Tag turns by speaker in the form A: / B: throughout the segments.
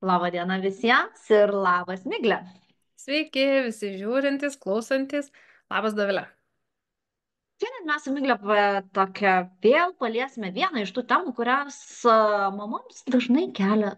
A: Labą dieną visiems ir labas Miglė.
B: Sveiki, visi žiūrintys, klausantis. Labas, Dovilė.
A: Šiandien mes su Miglė tokia vėl paliesime vieną iš tų temų, kurias mamoms dažnai kelia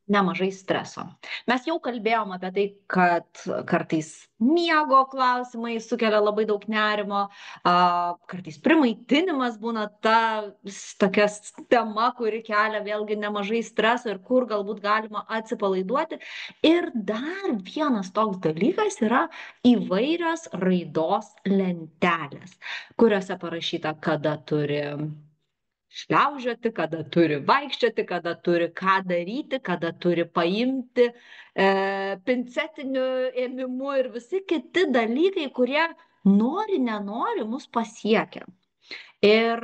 A: nemažai streso. Mes jau kalbėjom apie tai, kad kartais miego klausimai sukelia labai daug nerimo, kartais primaitinimas būna tokia tema, kuri kelia vėlgi nemažai streso ir kur galbūt galima atsipalaiduoti. Ir dar vienas toks dalykas yra įvairios raidos lentelės, kuriuose parašyta, kada turi šliaužioti, kada turi vaikščioti, kada turi ką daryti, kada turi paimti pincetiniu ėmimu ir visi kiti dalykai, kurie nori, nenori mus pasiekia. Ir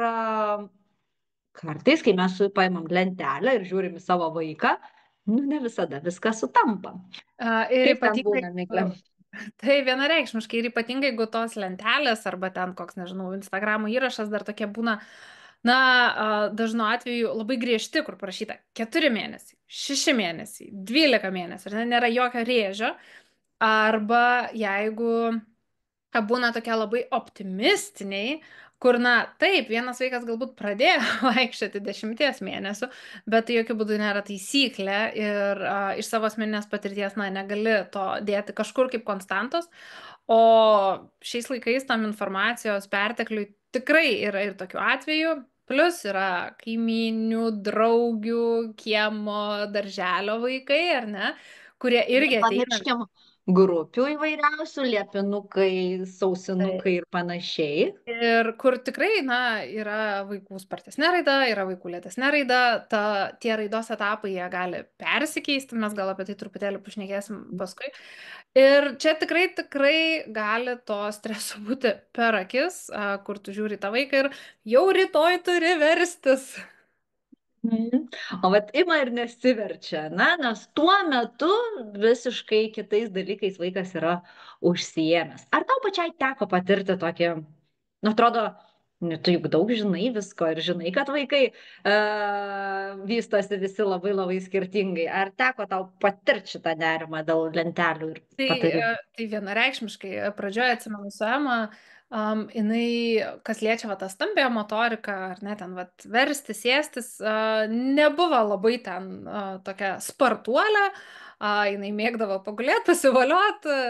A: kartais, kai mes paimam lentelę ir žiūrim į savo vaiką, nu ne visada viskas sutampa.
B: Ir
A: Kaip ten
B: ypatingai,
A: būna, Miglė?
B: tai vienareikšmiškai, ir ypatingai, jeigu tos lentelės arba ten koks, nežinau, Instagramo įrašas dar tokie būna, na, dažnu atveju labai griežti, kur parašyta 4 mėnesiai, 6 mėnesiai, 12 mėnesių, ar ne, nėra jokio rėžio. Arba jeigu būna tokie labai optimistiniai, kur, na, taip, vienas vaikas galbūt pradėjo vaikščioti 10 mėnesių, bet tai jokių būdų nėra taisyklė ir iš savo asmeninės patirties, na, negali to dėti kažkur kaip konstantos, o šiais laikais tam informacijos pertekliui tikrai yra ir tokių atvejų, plus yra kaiminių, draugių, kiemo, darželio vaikai, ar ne, kurie irgi ateina.
A: Nepamirškim grupių įvairiausių, liepinukai, sausinukai ir panašiai.
B: Ir kur tikrai, na, yra vaikų spartesnė raida, yra vaikų lėtesnė raida, tie raidos etapai jie gali persikeisti, mes gal apie tai truputėlį pašnekėsim paskui. Ir čia tikrai gali to streso būti per akis, kur tu žiūri tą vaiką ir jau rytoj turi verstis.
A: Mhm. O vat ima ir nesiverčia, nes tuo metu visiškai kitais dalykais vaikas yra užsiėmęs. Ar tau pačiai teko patirti tokį, nu atrodo, nu, tu juk daug žinai visko ir žinai, kad vaikai vystosi visi labai labai skirtingai. Ar teko tau patirti šitą nerimą dėl lentelių ir
B: Tai,
A: patarimų?
B: tai vienareikšmiškai, pradžioje atsimenu su Ema, jinai, kas liečia va, tą stambėją motoriką, ar ne, ten va, versti, sėstis, nebuvo labai ten tokia spartuolė, jinai mėgdavo pagulėti, pasivalioti,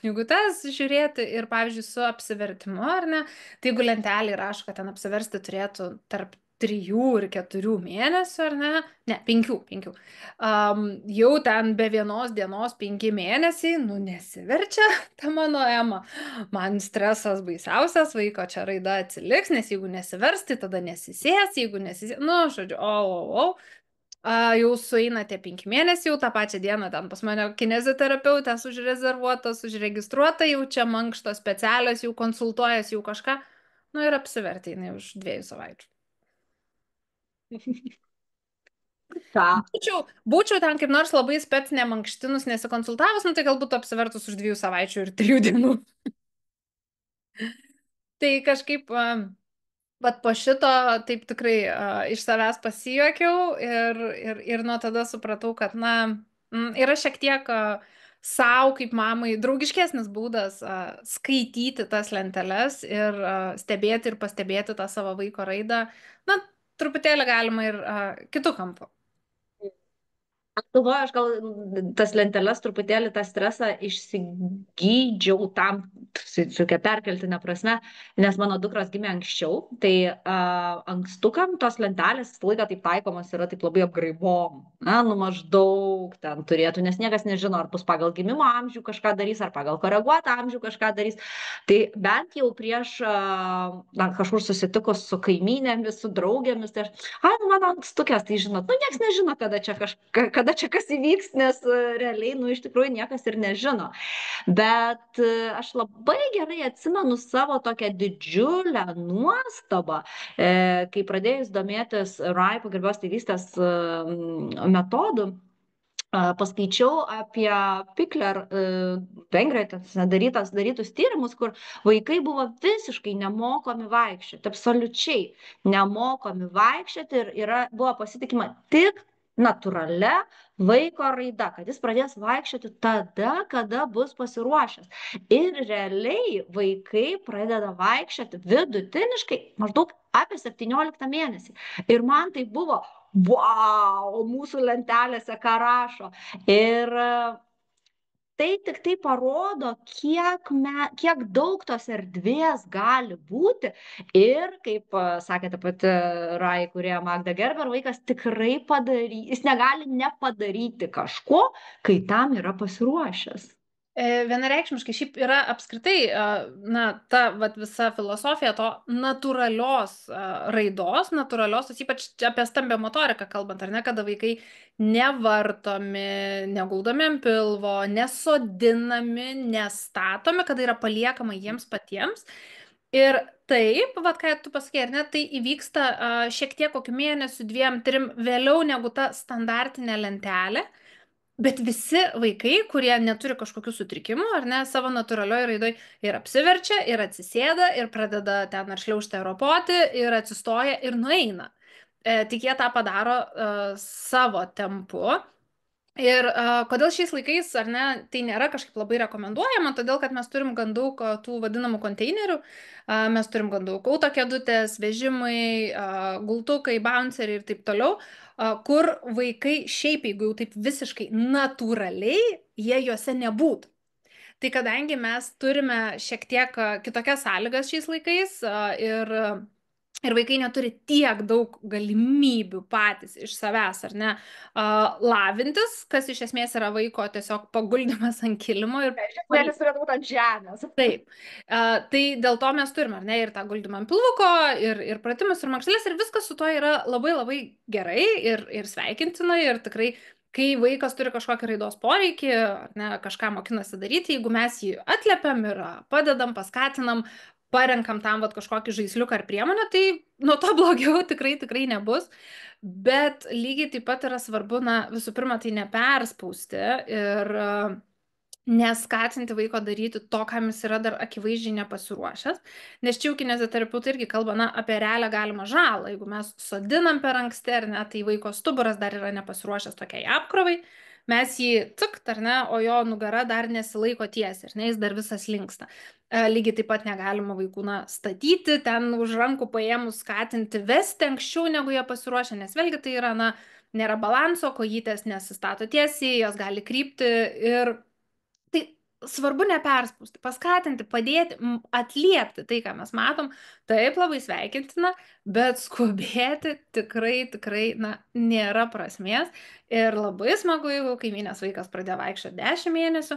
B: knygutes žiūrėti ir, pavyzdžiui, su apsivertimu, ar ne, tai jeigu lentelė rašo, kad ten apsiversti turėtų tarp 3 ir 4 mėnesių, ar ne, 5. Jau ten be vienos dienos 5 mėnesiai, nu nesiverčia ta mano Ema. Man stresas baisiausias, vaiko čia raida atsiliks, nes jeigu nesivers, tai tada nesisės, jeigu nesisės, nu, žodžiu, o. Jau sueina tie 5 mėnesiai, jau tą pačią dieną ten pas mane kineziterapeutės užrezervuotos, užregistruota, jau čia mankštos specialios, jau konsultuojas, jau kažką, nu ir apsivertė jinai už 2 savaičių.
A: Ką?
B: Būčiau ten kaip nors labai spec nemankštinus, nesikonsultavus, nu tai galbūt apsivertus už 2 savaičių ir 3 dienų. Tai kažkaip, vat po šito taip tikrai iš savęs pasijuokiau ir nuo tada supratau, kad, na, yra šiek tiek savo kaip mamai draugiškesnis būdas skaityti tas lenteles ir stebėti ir pastebėti tą savo vaiko raidą. Na, truputėlį galima ir kitų kampų.
A: Aš galvoju, aš gal tas lenteles truputėlį tą stresą išsigydžiau tam, tokia perkeltinė prasme, nes mano dukros gimė anksčiau, tai ankstukam tos lentelės visą laiką taip taikomos yra taip labai apgraibom, nu maždaug ten turėtų, nes niekas nežino, ar bus pagal gimimo amžių kažką darys, ar pagal koreguotą amžių kažką darys. Tai bent jau prieš kažkur susitikus su kaimynėmis, su draugėmis, tai aš, nu mano ankstukės, tai žinot, nu nieks nežino, kada čia kas įvyks, nes realiai, nu iš tikrųjų niekas ir nežino. Bet aš labai gerai atsimenu savo tokią didžiulę nuostabą, kai pradėjus domėtis RAI pagarbios tėvystės metodų. Paskaičiau apie Pikler Vengrijoje darytus tyrimus, kur vaikai buvo visiškai nemokomi vaikščioti, absoliučiai nemokomi vaikščioti ir buvo pasitikima tik natūralia vaiko raida, kad jis pradės vaikščioti tada, kada bus pasiruošęs. Ir realiai vaikai pradeda vaikščioti vidutiniškai maždaug apie 17 mėnesį. Ir man tai buvo, wow, mūsų lentelėse ką rašo. Ir tai tik tai parodo, kiek daug tos erdvės gali būti. Ir, kaip sakėte pati Rai, kurie Magda Gerber, vaikas tikrai padarys, jis negali nepadaryti kažko, kai tam yra pasiruošęs.
B: Vienareikšmiškai šiaip yra apskritai, na, ta vat, visa filosofija to natūralios raidos, natūralios, ypač apie stambę motoriką kalbant, ar ne, kada vaikai nevartomi, neguldomi ant pilvo, nesodinami, nestatomi, kada yra paliekama jiems patiems. Ir taip, vat, ką tu pasakei, ar ne, tai įvyksta šiek tiek kokiu mėnesiu, 2-3 vėliau negu ta standartinė lentelė. Bet visi vaikai, kurie neturi kažkokių sutrikimų, ar ne, savo natūralioje raidoje ir apsiverčia, ir atsisėda, ir pradeda ten ar šliaužti, ar ropoti, ir atsistoja, ir nueina. Tik jie tą padaro savo tempu. Ir kodėl šiais laikais, ar ne, tai nėra kažkaip labai rekomenduojama, todėl kad mes turim gan daug tų vadinamų konteinerių, mes turim gan daug autokėdutės, vežimai, gultukai, bounceriai ir taip toliau, kur vaikai šiaip, jeigu jau taip visiškai natūraliai, jie juose nebūtų. Tai kadangi mes turime šiek tiek kitokias sąlygas šiais laikais ir vaikai neturi tiek daug galimybių patys iš savęs, ar ne, lavintis, kas iš esmės yra vaiko tiesiog paguldymas ant kilimo.
A: Nes turėtų būti ant žemės.
B: Taip. Tai dėl to mes turime, ar ne, ir tą guldymą ant pilvuko, ir pratimus, ir mankštelės, ir viskas su to yra labai labai gerai ir sveikintina, ir tikrai, kai vaikas turi kažkokį raidos poreikį, ar ne, kažką mokinasi daryti, jeigu mes jį atliepiam ir padedam, paskatinam, parenkam tam vat, kažkokį žaisliuką ar priemonę, tai nuo to blogiau tikrai nebus. Bet lygiai taip pat yra svarbu, na, visų pirma, tai neperspausti ir neskatinti vaiko daryti to, kam jis yra dar akivaizdžiai nepasiruošęs. Nes čia jau kineziterapeutai irgi kalba, na, apie realią galimą žalą. Jeigu mes sodinam per anksti, ar ne, tai vaiko stuburas dar yra nepasiruošęs tokiai apkrovai, mes jį cikt, ar ne, o jo nugara dar nesilaiko tiesiai, ar ne, jis dar visas linksta. Lygiai taip pat negalima vaikų, na, statyti, ten už rankų paėmus skatinti, vesti anksčiau, negu jie pasiruošę, nes vėlgi tai yra, na, nėra balanso, kojytės nesistato tiesiai, jos gali krypti ir tai svarbu neperspausti, paskatinti, padėti, atliepti tai, ką mes matom, taip labai sveikintina, bet skubėti tikrai, na, nėra prasmės. Ir labai smagu, jeigu kaimynės vaikas pradėjo vaikščioti 10 mėnesių,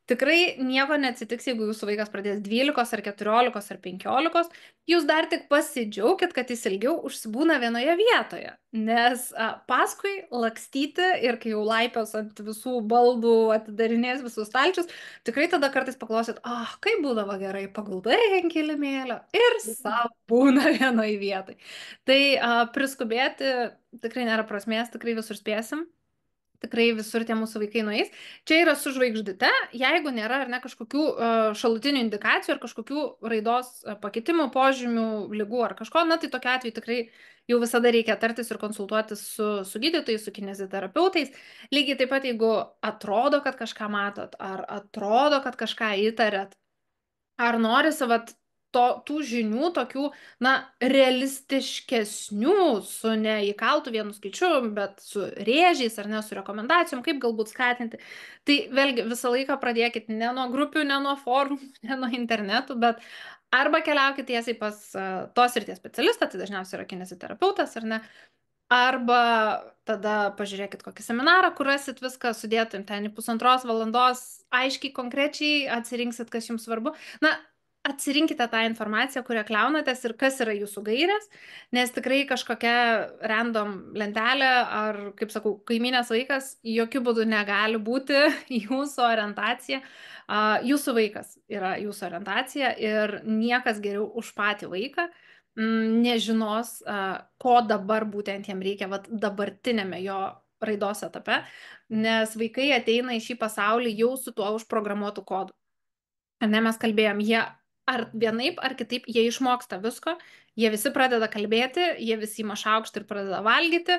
B: tikrai nieko neatsitiks, jeigu jūsų vaikas pradės 12 ar 14 ar 15, jūs dar tik pasidžiaugit, kad jis ilgiau užsibūna vienoje vietoje, nes paskui lakstyti ir kai jau laipios ant visų baldų, atidarinės visus stalčius, tikrai tada kartais paklausit, kaip būdavo gerai, paguldai ant kilimėlio ir savo būna vienoje vietoje. Tai priskubėti tikrai nėra prasmės, tikrai visur spėsim. Tikrai visur tie mūsų vaikai nueis. Čia yra su žvaigždute, jeigu nėra ar ne kažkokių šalutinių indikacijų ar kažkokių raidos pakitimų, požymių, ligų ar kažko, na tai tokia atveju tikrai jau visada reikia tartis ir konsultuotis su gydytojais, su kineziterapeutais. Lygiai taip pat, jeigu atrodo, kad kažką matot, ar atrodo, kad kažką įtarėt, ar norisi vat tų žinių tokių, na, realistiškesnių, su neįkaltų vienu skaičiu, bet su rėžiais ar ne, su rekomendacijom, kaip galbūt skatinti. Tai vėlgi visą laiką pradėkit ne nuo grupių, ne nuo forumų, ne nuo internetų, bet arba keliaukit tiesiai pas tos srities specialistą, tai dažniausiai yra kineziterapeutas, ar ne, arba tada pažiūrėkit kokį seminarą, kur rasit viską sudėtum ten į 1,5 valandos, aiškiai, konkrečiai atsirinksit, kas jums svarbu. Na, atsirinkite tą informaciją, kurią kliaunatės ir kas yra jūsų gairės, nes tikrai kažkokia random lentelė ar, kaip sakau, kaimynės vaikas jokių būdų negali būti jūsų orientacija. Jūsų vaikas yra jūsų orientacija ir niekas geriau už patį vaiką nežinos, ko dabar būtent jam reikia dabartinėme jo raidos etape, nes vaikai ateina į šį pasaulį jau su tuo užprogramuotu kodu. Ar ne, mes kalbėjom, jie ar vienaip, ar kitaip jie išmoksta visko, jie visi pradeda kalbėti, jie visi ima šaukštą ir pradeda valgyti,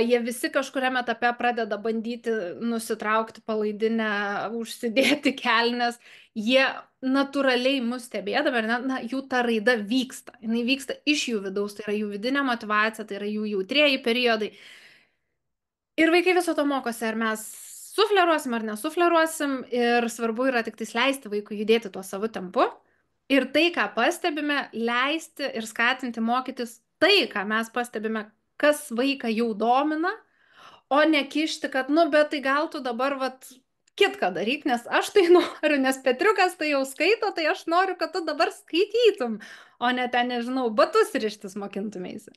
B: jie visi kažkuriame etape pradeda bandyti nusitraukti palaidinę, užsidėti kelnes, jie natūraliai mus stebėdami, ar ne, na, jų ta raida vyksta, jinai vyksta iš jų vidaus, tai yra jų vidinė motyvacija, tai yra jų jautrieji periodai. Ir vaikai viso to mokosi, ar mes sufleruosim ar nesufleruosim, ir svarbu yra tik tais leisti vaikui judėti tuo savo tempu. Ir tai, ką pastebime, leisti ir skatinti mokytis tai, ką mes pastebime, kas vaiką jau domina, o nekišti, kad, nu, bet tai gal tu dabar, vat, kitką daryk, nes aš tai noriu, nes Petriukas tai jau skaito, tai aš noriu, kad tu dabar skaitytum, o ne ten, nežinau, batus rištis mokintumėsi.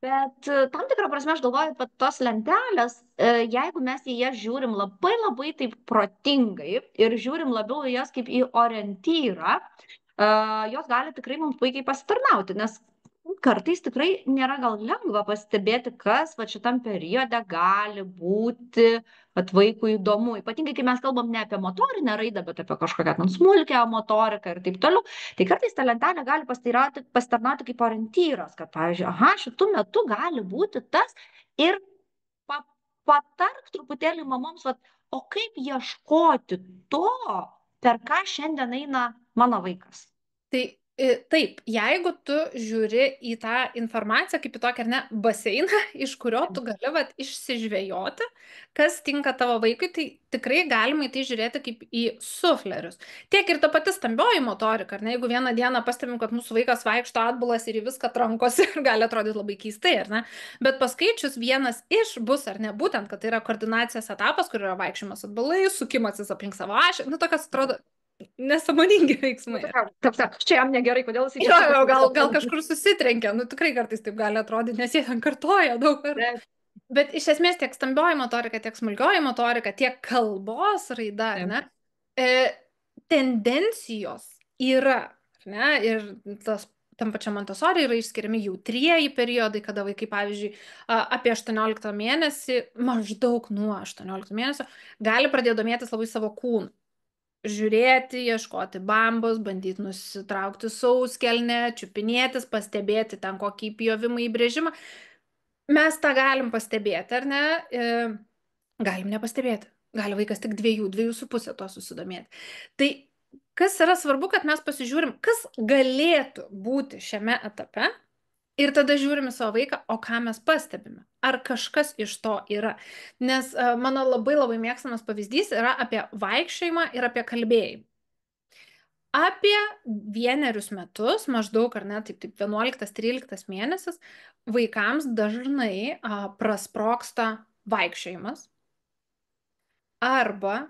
A: Bet tam tikrą prasme aš galvoju, kad tos lentelės, jeigu mes į jas žiūrim labai labai taip protingai ir žiūrim labiau į jas kaip į orientyrą, jos gali tikrai mums puikiai pasitarnauti, nes kartais tikrai nėra gal lengva pastebėti, kas va šitam periode gali būti vat vaikui įdomu. Ypatingai, kai mes kalbam ne apie motorinę raidą, bet apie kažkokią ten smulkę motoriką ir taip toliau. Tai kartais ta lentelė gali pasitarnauti kaip orientyras, kad, pavyzdžiui, aha, šitų metų gali būti tas ir pa, patark truputėlį mamoms, vat, o kaip ieškoti to, per ką šiandien eina mano vaikas.
B: Tai taip, jeigu tu žiūri į tą informaciją kaip į tokį, ar ne, baseiną, iš kurio tu gali vat, išsižvejoti, kas tinka tavo vaikui, tai tikrai galima į tai žiūrėti kaip į suflerius. Tiek ir ta pati stambioji motorika, ar ne, jeigu vieną dieną pastebim, kad mūsų vaikas vaikšto atbulas ir į viską trankosi, gali atrodyti labai keistai, ar ne, bet paskaičius vienas iš bus, ar ne, būtent, kad tai yra koordinacijos etapas, kur yra vaikščiojimas atbulais, sukimasis aplink savo ašį, nu tokias atrodo nesąmoningi veiksmai.
A: Taip, čia jam negerai, kodėl jis
B: Jo, gal kažkur susitrenkia, nu tikrai kartais taip gali atrodyti, nes jie ten kartoja daug kartų. Bet iš esmės tiek stambioji motorika, tiek smulkioji motorika, tiek kalbos raida, ne, tendencijos yra, ne, ir tam pačiam Montessori yra išskiriami jautrieji periodai, kada vaikai, pavyzdžiui, apie 18 mėnesį, maždaug nuo 18 mėnesio, gali pradėti domėtis labai savo kūnu. Žiūrėti, ieškoti bambos, bandyti nusitraukti sauskelnę, čiupinėtis, pastebėti ten kokį įpjovimą, įbrėžimą. Mes tą galim pastebėti, ar ne? Galim nepastebėti. Gali vaikas tik 2,5 to susidomėti. Tai kas yra svarbu, kad mes pasižiūrim, kas galėtų būti šiame etape. Ir tada žiūrim į savo vaiką, o ką mes pastebime. Ar kažkas iš to yra. Nes mano labai labai mėgstamas pavyzdys yra apie vaikščiojimą ir apie kalbėjimą. Apie 1 metus, maždaug, ar ne, taip 11-13 mėnesis, vaikams dažnai prasprogsta vaikščiojimas arba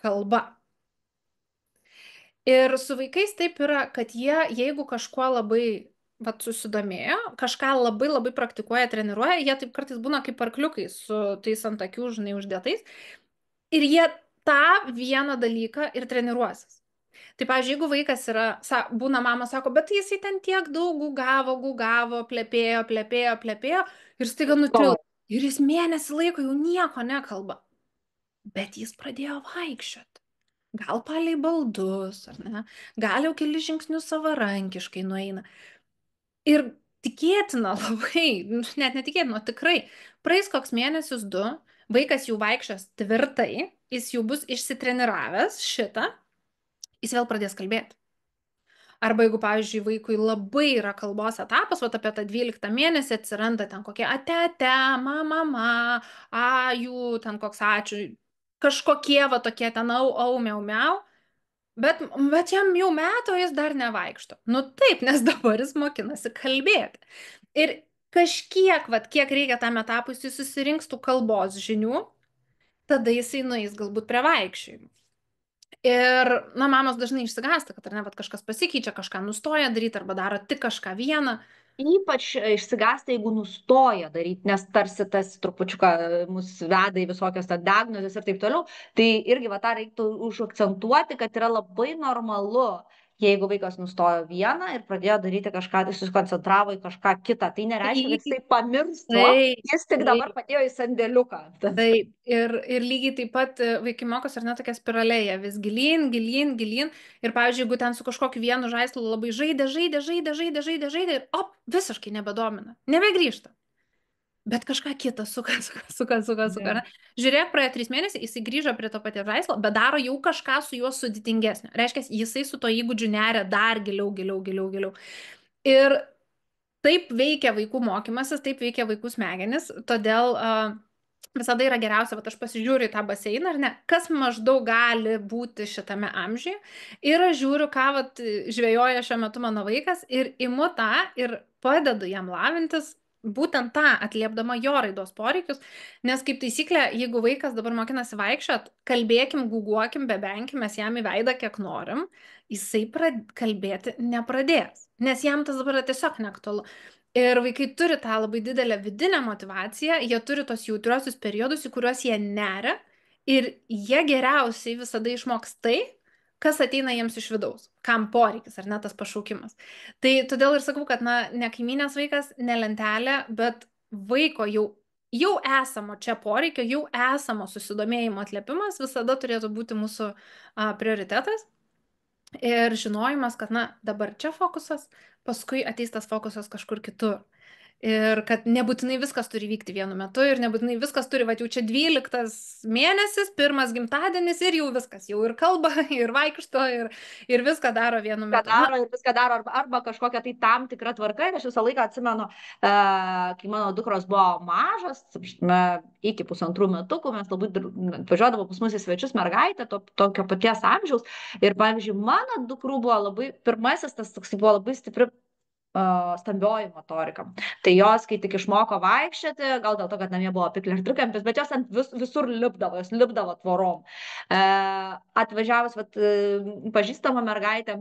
B: kalba. Ir su vaikais taip yra, kad jie, jeigu kažkuo labai susidomėjo, kažką labai labai praktikuoja, treniruoja, jie taip kartais būna kaip arkliukai su tais ant akių, žinai, uždėtais. Ir jie tą vieną dalyką ir treniruosis. Tai, pavyzdžiui, jeigu vaikas yra, būna mama sako, bet jisai ten tiek daug gugavo, plepėjo ir staiga nutilo. Ir jis mėnesį laiko jau nieko nekalba. Bet jis pradėjo vaikščioti. Gal palei baldus, ar ne? Gal jau keli žingsnius savarankiškai nueina. Ir tikėtina labai, net netikėtina, tikrai, praeis koks mėnesius 2, vaikas jau vaikščios tvirtai, jis jau bus išsitreniravęs šitą, jis vėl pradės kalbėti. Arba jeigu, pavyzdžiui, vaikui labai yra kalbos etapas, vat apie tą 12 mėnesį atsiranda ten kokie ate, mama, ajų, ten koks ačiū, kažkokie va tokie ten au, miau. Bet jam jau metų, jis dar nevaikšto. Nu taip, nes dabar jis mokinasi kalbėti. Ir kažkiek, kiek reikia tam etapui, jis susirinks tų kalbos žinių, tada jisai nueis galbūt prie vaikščiojimų. Ir, mamos dažnai išsigąsta, kad, ar ne, kažkas pasikeičia, kažką nustoja daryti arba daro tik kažką vieną.
A: Ypač išsigąsta, jeigu nustoja daryti, nes tarsi tas trupučiuką mus veda į visokias diagnozes ir taip toliau. Tai irgi tą reiktų užakcentuoti, kad yra labai normalu jeigu vaikas nustojo vieną ir pradėjo daryti kažką, tai susikoncentravo į kažką kitą. Tai nereiškia, kad jisai pamiršo,
B: Taip,
A: jis tik dabar
B: taip.
A: padėjo į sandėliuką.
B: Taip, ir lygiai taip pat vaikai mokosi ar ne tokia spiralėje, vis gilyn, gilyn, gilyn. Ir pavyzdžiui, jeigu ten su kažkokiu vienu žaislu labai žaidė ir op, visiškai nebedomina, nebegrįžta. Bet kažką kitą suka.
A: Yeah.
B: Ne? Žiūrėk, praėjo 3 mėnesiai, jisai grįžo prie to paties žaislo, bet daro jau kažką su juo sudėtingesnio. Reiškia, jisai su to įgūdžiu neria dar giliau. Ir taip veikia vaikų mokymasis, taip veikia vaikų smegenis, todėl visada yra geriausia, bet aš pasižiūriu į tą baseiną, ar ne, kas maždaug gali būti šitame amžiuje ir aš žiūriu, ką vat, žvejoja šiuo metu mano vaikas ir imu tą ir padedu jam lavintis būtent tą atliepdama jo raidos poreikius, nes kaip taisyklė, jeigu vaikas dabar mokinasi vaikščiot, kalbėkim, guguokim, bebenkim, mes jam į veidą kiek norim, jisai kalbėti nepradės, nes jam tas dabar yra tiesiog neaktualu. Ir vaikai turi tą labai didelę vidinę motivaciją, jie turi tos jautriosius periodus, į kuriuos jie neria ir jie geriausiai visada išmoks tai, kas ateina jiems iš vidaus, kam poreikis, ar ne tas pašaukimas. Tai todėl ir sakau, kad, na, ne kaimynės vaikas, ne lentelė, bet vaiko jau esamo čia poreikio, jau esamo susidomėjimo atliepimas visada turėtų būti mūsų prioritetas. Ir žinojimas, kad, na, dabar čia fokusas, paskui ateis tas fokusas kažkur kitur. Ir kad nebūtinai viskas turi vykti vienu metu ir nebūtinai viskas turi, va jau čia 12 mėnesis, 1 gimtadienis ir jau viskas, jau ir kalba, ir vaikšto, ir viską daro vienu metu.
A: Daro ir viską daro arba kažkokia tai tam tikra tvarka. Ir aš visą laiką atsimenu, kai mano dukros buvo mažas, iki 1,5 metukų, mes labai važiuodavo pas mus į svečius mergaitę, tokio paties amžiaus. Ir pavyzdžiui, mano dukrų buvo labai, pirmasis tas toks buvo labai stipri stambioji motorika. Tai jos, kai tik išmoko vaikščioti, gal dėl to, kad namie buvo pikler trikampis, bet jos visur lipdavo, jos lipdavo tvorom. Atvažiavus pažįstamą mergaitę,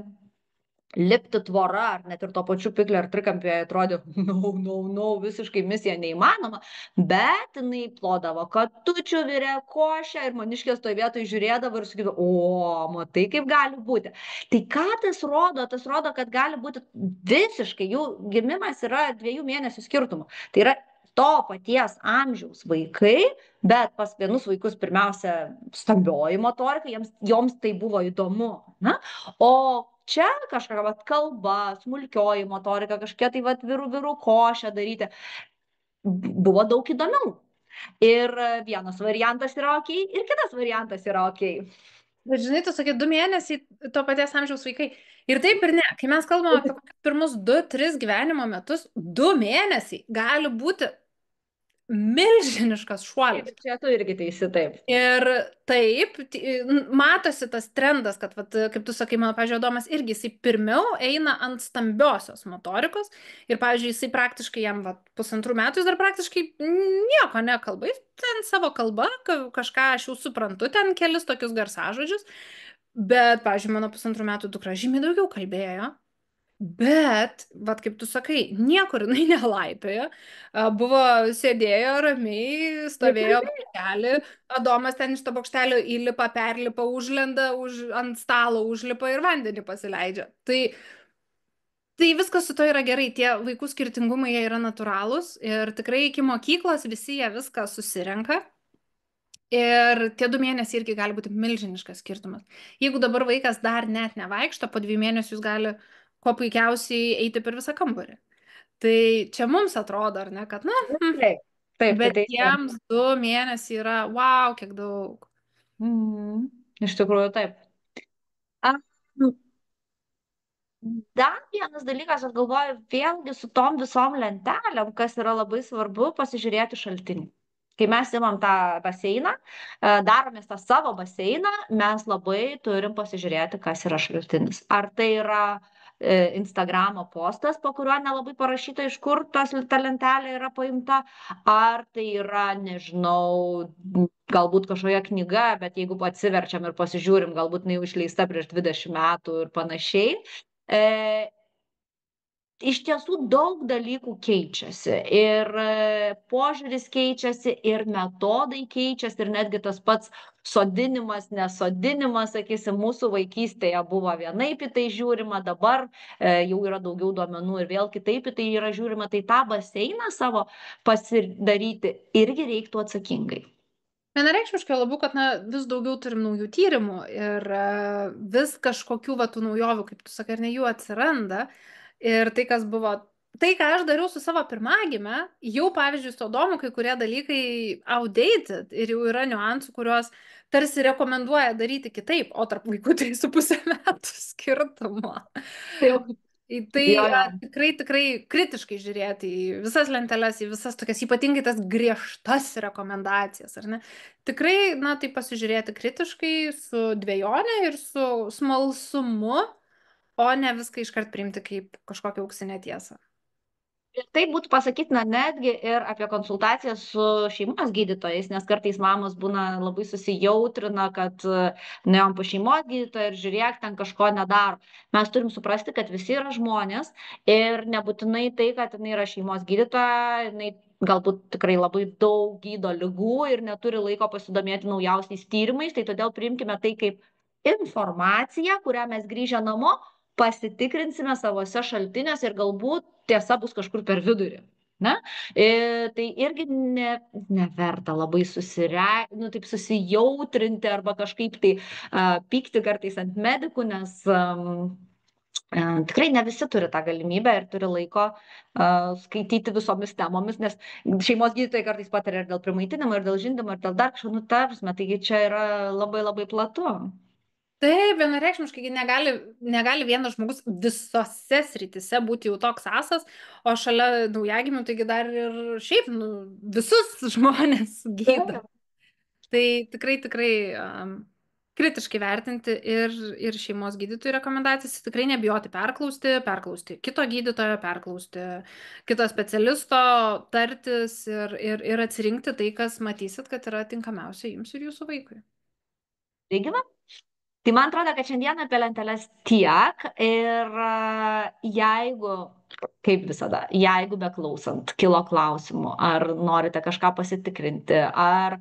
A: lipti tvora, ar net ir to pačiu pikler trikampėje atrodė, no, visiškai misija neįmanoma, bet jinai plodavo katučių virė košę ir maniškės toj vietoj žiūrėdavo ir sakydavo, o, matai kaip gali būti. Tai ką tas rodo? Tas rodo, kad gali būti visiškai, jų gimimas yra 2 mėnesių skirtumu. Tai yra to paties amžiaus vaikai, bet pas vienus vaikus pirmiausia stambioji motorika, joms tai buvo įdomu. Na? O čia kažkokia kalba, smulkioji motorika, kažkokia tai virų košę daryti. Buvo daug įdomiau. Ir vienas variantas yra ok, ir kitas variantas yra ok.
B: Bet žinai, tu sakai, 2 mėnesiai to paties amžiaus vaikai. Ir taip ir ne. Kai mes kalbame apie pirmus 2-3 gyvenimo metus, 2 mėnesiai gali būti milžiniškas šuolis.
A: Čia tu irgi teisi, taip.
B: Ir taip, matosi tas trendas, kad, vat, kaip tu sakai, mano, pavyzdžiui, Adomas irgi jisai pirmiau eina ant stambiosios motorikos ir, pavyzdžiui, jisai praktiškai jam 1,5 metų jis dar praktiškai nieko nekalba, jis ten savo kalba, kažką aš jau suprantu, ten kelis tokius garsažodžius, bet, pavyzdžiui, mano 1,5 metų dukra žymiai daugiau kalbėjo. Bet, vat kaip tu sakai, niekur jinai nelaipiojo, sėdėjo ramiai, stovėjo bokštelį, Adomas ten iš to bokštelio įlipa, perlipa, užlenda, ant stalo užlipa ir vandenį pasileidžia. Tai viskas su to yra gerai, tie vaikų skirtingumai jie yra natūralūs ir tikrai iki mokyklos visi jie viską susirenka. Ir tie 2 mėnesiai irgi gali būti milžiniškas skirtumas. Jeigu dabar vaikas dar net nevaikšto, po 2 mėnesių jis gali kuo puikiausiai eiti per visą kambarį. Tai čia mums atrodo, ar ne, kad, na,
A: taip,
B: bet jiems 2 mėnesiai yra, wow, kiek daug.
A: Iš tikrųjų, taip. Dar vienas dalykas, aš galvoju, vėlgi su tom visom lentelėm, kas yra labai svarbu, pasižiūrėti šaltinį. Kai mes imam tą baseiną, daromės tą savo baseiną, mes labai turim pasižiūrėti, kas yra šaltinis. Ar tai yra Instagramo postas, po kuriuo nelabai parašyta, iš kur ta lentelė yra paimta, ar tai yra, nežinau, galbūt kažkokia knyga, bet jeigu atsiverčiam ir pasižiūrim, galbūt jinai išleista prieš 20 metų ir panašiai. iš tiesų daug dalykų keičiasi ir požiūris keičiasi, ir metodai keičiasi, ir netgi tas pats sodinimas, nesodinimas, sakysim, mūsų vaikystėje buvo vienaip į tai žiūrima, dabar jau yra daugiau duomenų ir vėl kitaip į tai yra žiūrima, tai tą baseiną savo pasidaryti irgi reiktų atsakingai.
B: Vienareikšmiškai labiau, kad vis daugiau turim naujų tyrimų ir vis kažkokių va tų naujovių, kaip tu sakai, ar ne jų atsiranda. Ir tai, kas buvo, tai, ką aš dariau su savo pirmagime, jau, pavyzdžiui, su Adomu, kai kurie dalykai outdated ir jau yra niuansų, kuriuos tarsi rekomenduoja daryti kitaip, o tarp vaikų 3,5 metų skirtumo.
A: Tai jau,
B: Į tai
A: jo, jo.
B: tikrai, tikrai kritiškai žiūrėti į visas lenteles, į visas tokias, ypatingai tas griežtas rekomendacijas, ar ne? Tikrai, tai pasižiūrėti kritiškai su dvejonė ir su smalsumu, o ne viską iškart priimti kaip kažkokią auksinę tiesą.
A: Ir tai būtų pasakytina netgi ir apie konsultaciją su šeimos gydytojais, nes kartais mamos būna labai susijautrina, kad nuėjom pas šeimos gydytoją ir žiūrėk, ten kažko nedaro. Mes turim suprasti, kad visi yra žmonės ir nebūtinai tai, kad jinai yra šeimos gydytoja, jinai galbūt tikrai labai daug gydo ligų ir neturi laiko pasidomėti naujausiais tyrimais, tai todėl priimkime tai kaip informaciją, kurią mes grįžę namo pasitikrinsime savose šaltiniuose ir galbūt tiesa bus kažkur per vidurį. Ne? Tai irgi neverta labai taip susijautrinti arba kažkaip tai pykti kartais ant medikų, nes tikrai ne visi turi tą galimybę ir turi laiko skaityti visomis temomis, nes šeimos gydytojai kartais pataria ir dėl primaitinimo, ir dėl žindymo, ir dėl dar kažko, taigi čia yra labai labai platu.
B: Taip, vienareikšmiškai negali vienas žmogus visose srityse būti jau toks asas, o šalia naujagimių, taigi dar ir šiaip visus žmonės gydo. Tai tikrai kritiškai vertinti ir šeimos gydytojų rekomendacijas, tikrai nebijoti perklausti kito gydytojo, perklausti kito specialisto, tartis ir atsirinkti tai, kas matysit, kad yra tinkamiausia jums ir jūsų vaikui.
A: Regina? Tai man atrodo, kad šiandien apie lenteles tiek ir jeigu, kaip visada, jeigu beklausant kilo klausimų, ar norite kažką pasitikrinti, ar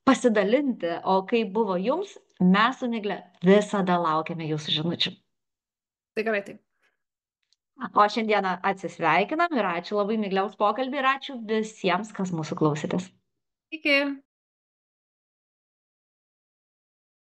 A: pasidalinti, o kaip buvo jums, mes su Migle visada laukiame jūsų žinučių.
B: Tikrai taip.
A: O šiandieną atsisveikinam ir ačiū labai Migle už pokalbį ir ačiū visiems, kas mūsų klausėtės.
B: Iki.